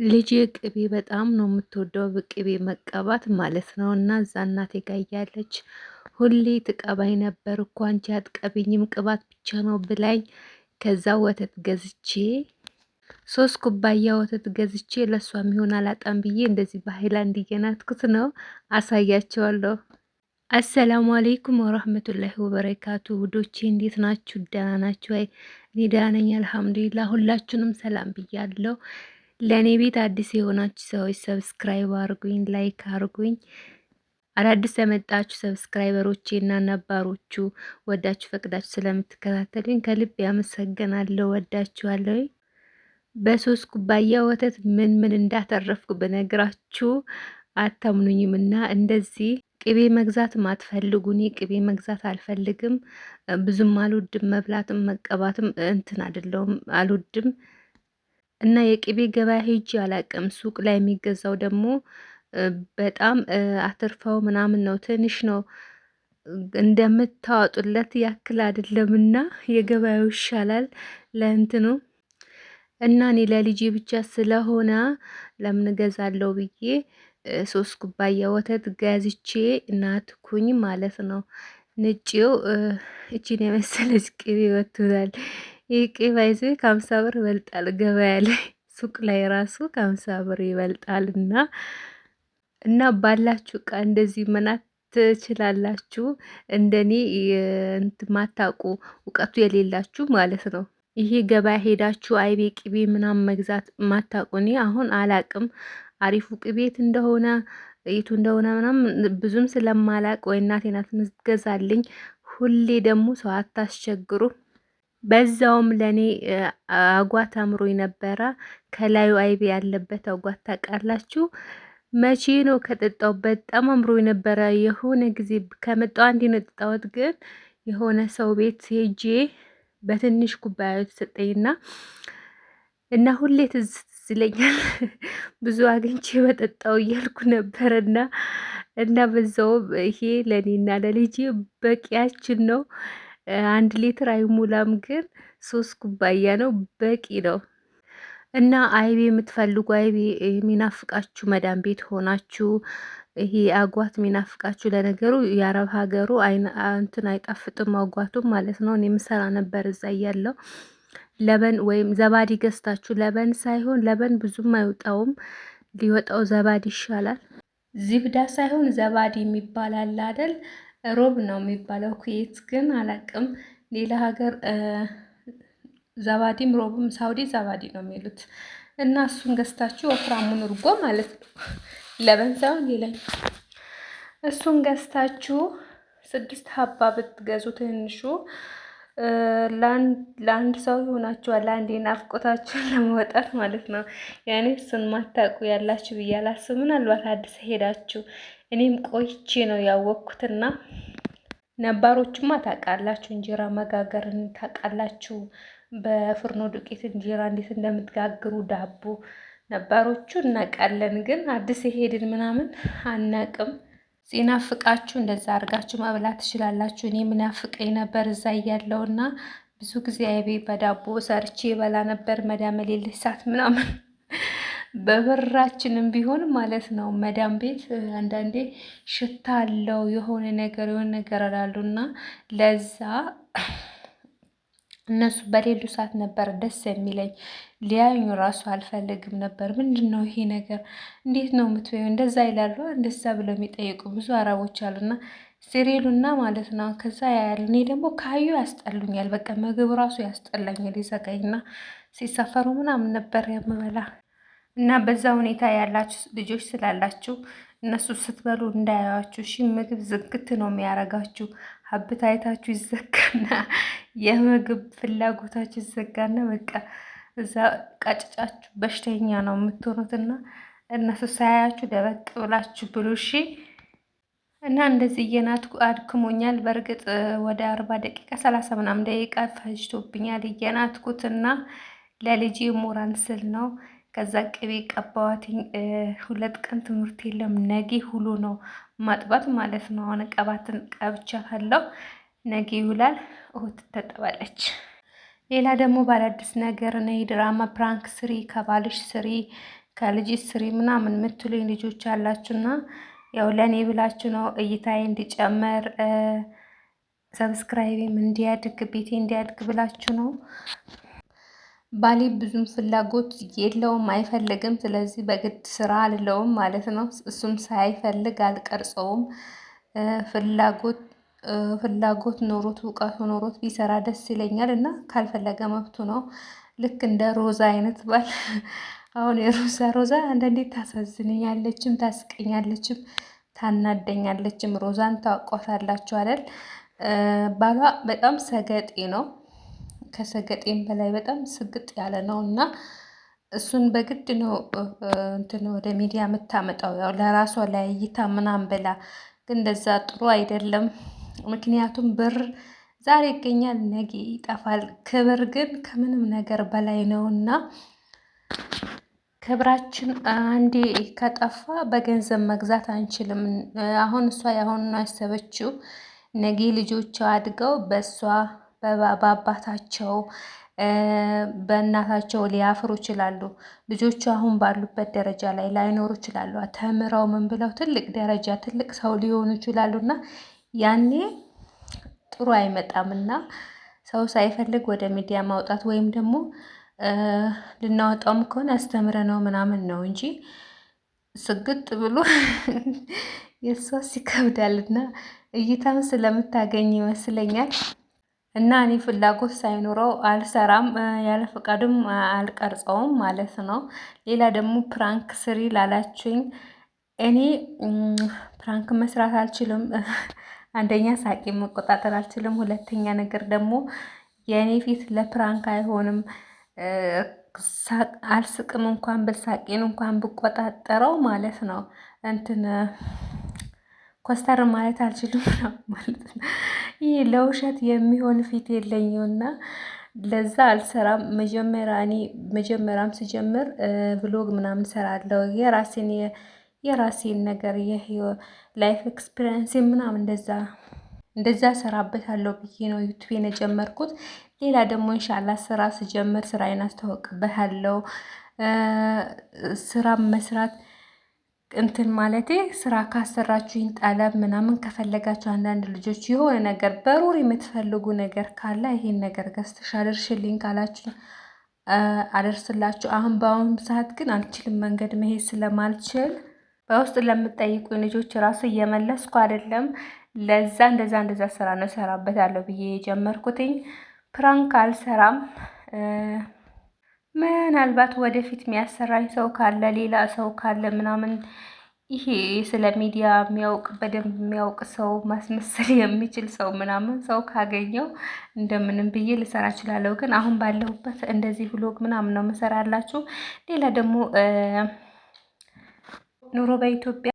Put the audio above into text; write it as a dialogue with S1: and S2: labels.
S1: ልጄ ቅቤ በጣም ነው የምትወደው፣ ቅቤ መቀባት ማለት ነው። እና እዛ እናቴ ጋ እያለች ሁሌ ትቀባኝ ነበር እኮ አንቺ አትቀቢኝም ቅባት ብቻ ነው ብላኝ። ከዛ ወተት ገዝቼ 3 ኩባያ ወተት ገዝቼ ለእሷ የሚሆን አላጣም ብዬ እንደዚህ በሀይላንድ እየናትኩት ነው። አሳያቸዋለሁ። አሰላሙ አሌይኩም ወረህመቱላሂ ወበረካቱ። ውዶቼ እንዴት ናችሁ? ደህና ናችሁ? እኔ ደህና ነኝ አልሐምዱሊላህ። ሁላችሁንም ሰላም ብያለሁ። ለእኔ ቤት አዲስ የሆናችሁ ሰዎች ሰብስክራይብ አርጉኝ፣ ላይክ አርጉኝ። አዳዲስ የመጣችሁ ሰብስክራይበሮቼ እና ነባሮቹ ወዳችሁ ፈቅዳችሁ ስለምትከታተሉኝ ከልብ ያመሰግናለሁ። ወዳችኋለሁ። በ3 ኩባያ ወተት ምን ምን እንዳተረፍኩ በነግራችሁ አታምኑኝም። እና እንደዚህ ቅቤ መግዛት ማትፈልጉ፣ እኔ ቅቤ መግዛት አልፈልግም፣ ብዙም አልወድም፣ መብላትም መቀባትም እንትን አይደለሁም፣ አልወድም። እና የቅቤ ገበያ ሄጄ አላቅም። ሱቅ ላይ የሚገዛው ደግሞ በጣም አትርፋው ምናምን ነው፣ ትንሽ ነው፣ እንደምታወጡለት ያክል አይደለምና የገበያው ይሻላል ለእንትኑ። እና እኔ ለልጄ ብቻ ስለሆነ ለምን ገዛለው ብዬ 3 ኩባያ ወተት ገዝቼ እናትኩኝ ማለት ነው። ንጪው እቺን የመሰለች ቅቤ ወጥቷል። ይህ ቅቤ ይዞ ከ50 ብር ይበልጣል ገበያ ላይ፣ ሱቅ ላይ ራሱ ከ50 ብር ይበልጣል። እና ባላችሁ እቃ እንደዚህ መናት ትችላላችሁ። እንደኔ ማታውቁ እውቀቱ የሌላችሁ ማለት ነው። ይሄ ገበያ ሄዳችሁ አይቤ ቅቤ ምናምን መግዛት ማታውቁ፣ እኔ አሁን አላቅም አሪፉ ቅቤ የት እንደሆነ የቱ እንደሆነ ምናምን ብዙም ስለማላቅ ወይ እናቴ ናት ምትገዛልኝ። ሁሌ ደግሞ ሰው አታስቸግሩ። በዛውም ለኔ አጓት አምሮኝ ነበረ። ከላዩ አይቤ ያለበት አጓት ታውቃላችሁ። መቼ ነው ከጠጣው በጣም አምሮኝ ነበረ። የሆነ ጊዜ ከመጣው አንዴ ነው የጠጣሁት፣ ግን የሆነ ሰው ቤት ሄጄ በትንሽ ኩባያ ተሰጠኝና እና ሁሌ ትዝ ይለኛል ብዙ አግኝቼ በጠጣው እያልኩ ነበረና እና በዛው ይሄ ለኔና ለልጄ በቂያችን ነው። 1 ሊትር አይሙላም፣ ግን 3 ኩባያ ነው፣ በቂ ነው። እና አይቤ የምትፈልጉ አይቤ የሚናፍቃችሁ መዳም ቤት ሆናችሁ ይሄ አጓት የሚናፍቃችሁ፣ ለነገሩ የአረብ ሀገሩ እንትን አይጣፍጥም አጓቱም ማለት ነው። እኔ የምሰራ ነበር እዛ እያለው ለበን ወይም ዘባዲ ገዝታችሁ፣ ለበን ሳይሆን ለበን ብዙም አይወጣውም፣ ሊወጣው ዘባዲ ይሻላል። ዚብዳ ሳይሆን ዘባዲ የሚባል አለ አይደል? ሮብ ነው የሚባለው። ኩዌት ግን አላቅም፣ ሌላ ሀገር ዘባዲም ሮብም፣ ሳውዲ ዘባዲ ነው የሚሉት። እና እሱን ገዝታችሁ ወፍራሙን እርጎ ማለት ነው፣ ለበን ሳይሆን ሌላኛው፣ እሱን ገዝታችሁ 6 ሀባ ብትገዙ ትንሹ ለአንድ ሰው ይሆናችኋል። አንዴ ናፍቆታችሁን ለመወጣት ማለት ነው። ያኔ እሱን ማታውቁ ያላችሁ ብዬ አላስብ። ምናልባት አዲስ ሄዳችሁ፣ እኔም ቆይቼ ነው ያወቅኩትና ነባሮቹማ ታውቃላችሁ፣ እንጀራ መጋገርን ታውቃላችሁ፣ በፍርኖ ዱቄት እንጀራ እንዴት እንደምትጋግሩ ዳቦ፣ ነባሮቹ እናውቃለን። ግን አዲስ የሄድን ምናምን አናቅም። ሲናፍቃችሁ እንደዛ አድርጋችሁ መብላት ትችላላችሁ። እኔ ምናፍቀኝ ነበር እዛ እያለውና ብዙ ጊዜ አይቤ በዳቦ ሰርቼ በላ ነበር። መዳም የሌለች ሰዓት ምናምን በበራችንም ቢሆን ማለት ነው። መዳም ቤት አንዳንዴ ሽታ አለው የሆነ ነገር አላሉና ለዛ እነሱ በሌሉ ሰዓት ነበር ደስ የሚለኝ። ሊያዩኝ ራሱ አልፈልግም ነበር። ምንድን ነው ይሄ ነገር? እንዴት ነው የምትበይው? እንደዛ ይላሉ። እንደዛ ብለው የሚጠይቁ ብዙ አረቦች አሉና ሲሪሉና ማለት ነው። ከዛ ያያል። እኔ ደግሞ ካዩ ያስጠሉኛል። በቃ ምግብ ራሱ ያስጠላኛል፣ ይዘጋኝና ሲሰፈሩ ምናምን ነበር የምበላ። እና በዛ ሁኔታ ያላችሁ ልጆች ስላላችሁ እነሱ ስትበሉ እንዳያዩዋችሁ እሺ። ምግብ ዝግት ነው የሚያረጋችሁ። ሀብታይታችሁ ይዘጋና የምግብ ፍላጎታችሁ ይዘጋና በቃ እዛ ቀጭጫችሁ በሽተኛ ነው የምትሆኑትና እነሱ ሳያችሁ ደበቅ ብላችሁ ብሉ እሺ። እና እንደዚህ እየናትኩ አድክሞኛል። በእርግጥ ወደ 40 ደቂቃ 30 ምናምን ደቂቃ ፈጅቶብኛል እየናትኩትና ለልጄ ሞራን ስል ነው። ከዛ ቅቤ ቀባዋትኝ። 2 ቀን ትምህርት የለም፣ ነጌ ሁሉ ነው ማጥባት ማለት ነው። አሁን ቀባትን ቀብቻታለሁ፣ ነጌ ይውላል፣ እሁድ ትታጠባለች። ሌላ ደግሞ ባለአዲስ ነገር ነው። ድራማ ፕራንክ ስሪ፣ ከባልሽ ስሪ፣ ከልጅ ስሪ ምናምን የምትሉኝ ልጆች አላችሁና ያው ለእኔ ብላችሁ ነው እይታዬ እንዲጨመር ሰብስክራይቤም እንዲያድግ ቤቴ እንዲያድግ ብላችሁ ነው። ባሌ ብዙም ፍላጎት የለውም፣ አይፈልግም። ስለዚህ በግድ ስራ አልለውም ማለት ነው። እሱም ሳይፈልግ አልቀርጸውም። ፍላጎት ኖሮት እውቀቱ ኖሮት ቢሰራ ደስ ይለኛል እና ካልፈለገ መብቱ ነው። ልክ እንደ ሮዛ አይነት ባል አሁን ሮዛ አንዳንዴ ታሳዝነኛለችም፣ ታስቀኛለችም፣ ታናደኛለችም። ሮዛን ታውቋታላችሁ አይደል? ባሏ በጣም ሰገጤ ነው። ከሰገጤም በላይ በጣም ስግጥ ያለ ነው እና እሱን በግድ ነው እንትን ወደ ሚዲያ የምታመጣው ያው ለራሷ ላይ እይታ ምናምን ብላ፣ ግን እንደዛ ጥሩ አይደለም። ምክንያቱም ብር ዛሬ ይገኛል ነገ ይጠፋል። ክብር ግን ከምንም ነገር በላይ ነውና ክብራችን አንዴ ከጠፋ በገንዘብ መግዛት አንችልም። አሁን እሷ ያሁን ነው ያሰበችው። ነገ ልጆቿ አድገው በእሷ በአባታቸው በእናታቸው ሊያፍሩ ይችላሉ። ልጆቹ አሁን ባሉበት ደረጃ ላይ ላይኖሩ ይችላሉ። ተምረው ምን ብለው ትልቅ ደረጃ ትልቅ ሰው ሊሆኑ ይችላሉ እና ያኔ ጥሩ አይመጣምና ሰው ሳይፈልግ ወደ ሚዲያ ማውጣት ወይም ደግሞ ልናወጣውም ከሆነ አስተምረ ነው ምናምን ነው እንጂ ስግጥ ብሎ የሷስ ይከብዳልና እይታም ስለምታገኝ ይመስለኛል። እና እኔ ፍላጎት ሳይኖረው አልሰራም፣ ያለ ፈቃድም አልቀርጸውም ማለት ነው። ሌላ ደግሞ ፕራንክ ስሪ ላላችሁኝ እኔ ፕራንክ መስራት አልችልም። አንደኛ ሳቄ መቆጣጠር አልችልም። ሁለተኛ ነገር ደግሞ የእኔ ፊት ለፕራንክ አይሆንም። አልስቅም እንኳን ብል ሳቄን እንኳን ብቆጣጠረው ማለት ነው እንትን ኮስተር ማለት አልችልም ማለት ነው። ይህ ለውሸት የሚሆን ፊት የለኝምና ለዛ አልሰራም። መጀመሪያም ስጀምር ብሎግ ምናምን ሰራለሁ የራሴን ነገር ላይፍ ኤክስፒሪየንስ ምናምን እንደዛ ሰራበታለሁ ብዬ ነው ዩቲዩብን የጀመርኩት። ሌላ ደግሞ ኢንሻአላ ስራ ስጀምር ስራዬን አስተዋውቅበታለሁ። ስራ መስራት እንትን ማለቴ ስራ ካሰራችሁኝ ጠለብ ምናምን ከፈለጋችሁ አንዳንድ ልጆች የሆነ ነገር በሩር የምትፈልጉ ነገር ካለ ይሄን ነገር ገዝተሽ አደርሽልኝ ካላችሁ አደርስላችሁ። አሁን በአሁኑ ሰዓት ግን አልችልም፣ መንገድ መሄድ ስለማልችል በውስጥ ለምትጠይቁ ልጆች ራሱ እየመለስኩ አይደለም። ለዛ እንደዛ ስራ ነው ሰራበታለሁ ብዬ የጀመርኩትኝ። ፕራንክ አልሰራም። ምናልባት ወደፊት የሚያሰራኝ ሰው ካለ ሌላ ሰው ካለ ምናምን ይሄ ስለ ሚዲያ የሚያውቅ በደንብ የሚያውቅ ሰው ማስመሰል የሚችል ሰው ምናምን ሰው ካገኘው እንደምንም ብዬ ልሰራ እችላለሁ። ግን አሁን ባለሁበት እንደዚህ ብሎግ ምናምን ነው የምሰራላችሁ። ሌላ ደግሞ ኑሮ በኢትዮጵያ